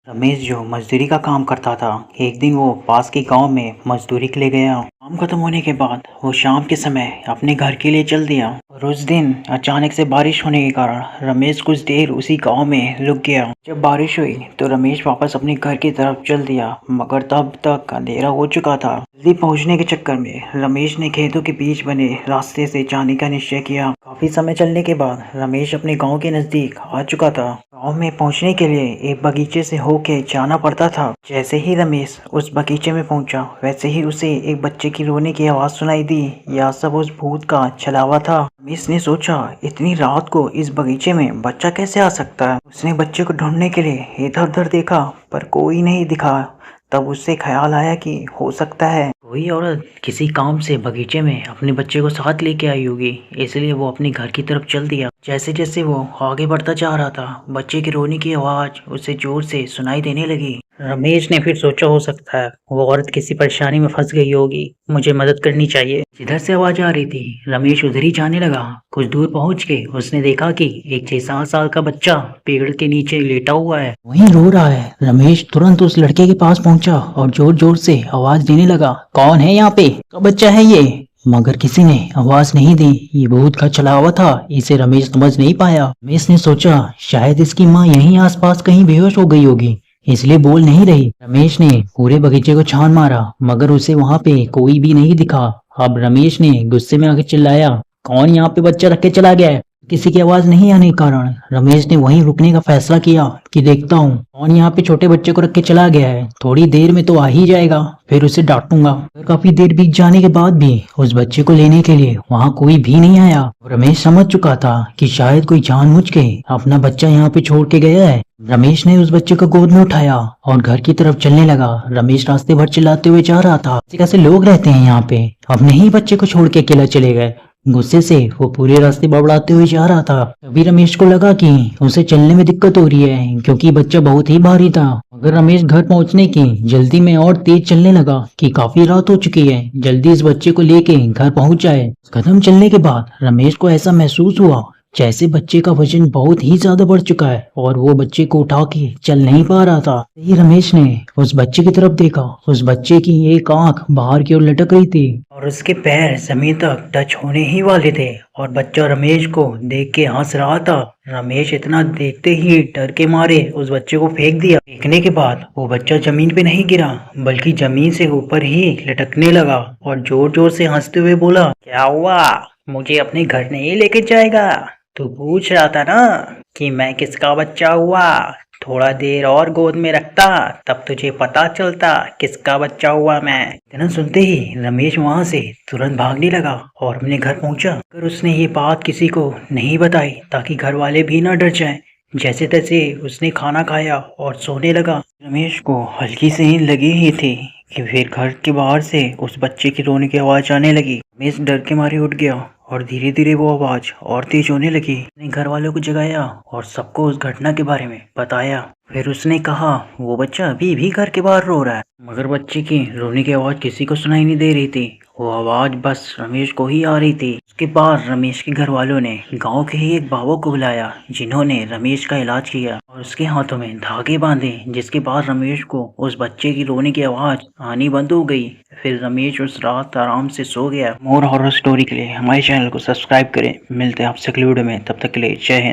रमेश जो मजदूरी का काम करता था, एक दिन वो पास के गांव में मजदूरी के लिए गया। काम खत्म होने के बाद वो शाम के समय अपने घर के लिए चल दिया और उस दिन अचानक से बारिश होने के कारण रमेश कुछ देर उसी गांव में रुक गया। जब बारिश हुई तो रमेश वापस अपने घर की तरफ चल दिया, मगर तब तक अंधेरा हो चुका था। जल्दी पहुंचने के चक्कर में रमेश ने खेतों के बीच बने रास्ते से जाने का निश्चय किया। काफी समय चलने के बाद रमेश अपने गाँव के नजदीक आ चुका था। गाँव में पहुंचने के लिए एक बगीचे से होके जाना पड़ता था। जैसे ही रमेश उस बगीचे में पहुंचा, वैसे ही उसे एक बच्चे की रोने की आवाज सुनाई दी। यह सब उस भूत का छलावा था। रमेश ने सोचा, इतनी रात को इस बगीचे में बच्चा कैसे आ सकता है। उसने बच्चे को ढूंढने के लिए इधर उधर देखा, पर कोई नहीं दिखा। तब उससे ख्याल आया कि हो सकता है कोई औरत किसी काम से बगीचे में अपने बच्चे को साथ लेके आई होगी, इसलिए वो अपने घर की तरफ चल दिया। जैसे जैसे वो आगे बढ़ता जा रहा था, बच्चे की रोने की आवाज उसे जोर से सुनाई देने लगी। रमेश ने फिर सोचा, हो सकता है वो औरत किसी परेशानी में फंस गई होगी, मुझे मदद करनी चाहिए। जिधर से आवाज आ रही थी रमेश उधर ही जाने लगा। कुछ दूर पहुंच के उसने देखा कि एक 6-7 साल का बच्चा पेड़ के नीचे लेटा हुआ है, वहीं रो रहा है। रमेश तुरंत उस लड़के के पास पहुंचा और जोर जोर से आवाज देने लगा, कौन है यहाँ पे, का बच्चा है ये। मगर किसी ने आवाज नहीं दी। ये भूत का छलावा था, इसे रमेश समझ नहीं पाया। रमेश ने सोचा, शायद इसकी माँ यहीं आसपास कहीं बेहोश हो गई होगी, इसलिए बोल नहीं रही। रमेश ने पूरे बगीचे को छान मारा, मगर उसे वहां पे कोई भी नहीं दिखा। अब रमेश ने गुस्से में आके चिल्लाया, कौन यहाँ पे बच्चा रख के चला गया है। किसी की आवाज नहीं आने के कारण रमेश ने वहीं रुकने का फैसला किया कि देखता हूँ कौन यहाँ पे छोटे बच्चे को रख के चला गया है। थोड़ी देर में तो आ ही जाएगा, फिर उसे डांटूंगा। काफी देर बीत जाने के बाद भी उस बच्चे को लेने के लिए वहाँ कोई भी नहीं आया। रमेश समझ चुका था कि शायद कोई जानबूझ के अपना बच्चा यहाँ पे छोड़ के गया है। रमेश ने उस बच्चे को गोद में उठाया और घर की तरफ चलने लगा। रमेश रास्ते भर चिल्लाते हुए जा रहा था, कैसे लोग रहते हैं यहाँ पे, अब नहीं बच्चे को छोड़ के अकेला चले गए। गुस्से से वो पूरे रास्ते बड़बड़ाते हुए जा रहा था। तभी रमेश को लगा कि उसे चलने में दिक्कत हो रही है, क्योंकि बच्चा बहुत ही भारी था। मगर रमेश घर पहुंचने की जल्दी में और तेज चलने लगा कि काफी रात हो चुकी है, जल्दी इस बच्चे को लेके घर पहुंच जाए। कदम चलने के बाद रमेश को ऐसा महसूस हुआ जैसे बच्चे का वजन बहुत ही ज्यादा बढ़ चुका है और वो बच्चे को उठा के चल नहीं पा रहा था। ये रमेश ने उस बच्चे की तरफ देखा। उस बच्चे की एक आंख बाहर की ओर लटक रही थी और उसके पैर जमीन तक टच होने ही वाले थे और बच्चा रमेश को देख के हंस रहा था। रमेश इतना देखते ही डर के मारे उस बच्चे को फेंक दिया। फेंकने के बाद वो बच्चा जमीन पे नहीं गिरा, बल्कि जमीन से ऊपर ही लटकने लगा और जोर जोर से हंसते हुए बोला, क्या हुआ, मुझे अपने घर नहीं लेके जाएगा। तू पूछ रहा था ना कि मैं किसका बच्चा हुआ, थोड़ा देर और गोद में रखता तब तुझे पता चलता किसका बच्चा हुआ मैं। इतना सुनते ही रमेश वहां से तुरंत भागने लगा और अपने घर पहुंचा। अगर उसने ये बात किसी को नहीं बताई ताकि घर वाले भी ना डर जाएं। जैसे तैसे उसने खाना खाया और सोने लगा। रमेश को हल्की सी नींद लगी ही थी कि फिर घर के बाहर से उस बच्चे की रोने की आवाज आने लगी। रमेश डर के मारे उठ गया और धीरे धीरे वो आवाज और तेज होने लगी। उसने घर वालों को जगाया और सबको उस घटना के बारे में बताया। फिर उसने कहा, वो बच्चा अभी भी घर के बाहर रो रहा है। मगर बच्चे की रोने की आवाज किसी को सुनाई नहीं दे रही थी, वो आवाज बस रमेश को ही आ रही थी। उसके बाद रमेश के घर वालों ने गांव के ही एक बाबा को बुलाया, जिन्होंने रमेश का इलाज किया और उसके हाथों में धागे बांधे। जिसके बाद रमेश को उस बच्चे की रोने की आवाज आनी बंद हो गई। फिर रमेश उस रात आराम से सो गया। मोर हॉरर स्टोरी के लिए हमारे चैनल को सब्सक्राइब करें। मिलते हैं आपसे अगली वीडियो में, तब तक के लिए जय हिंद।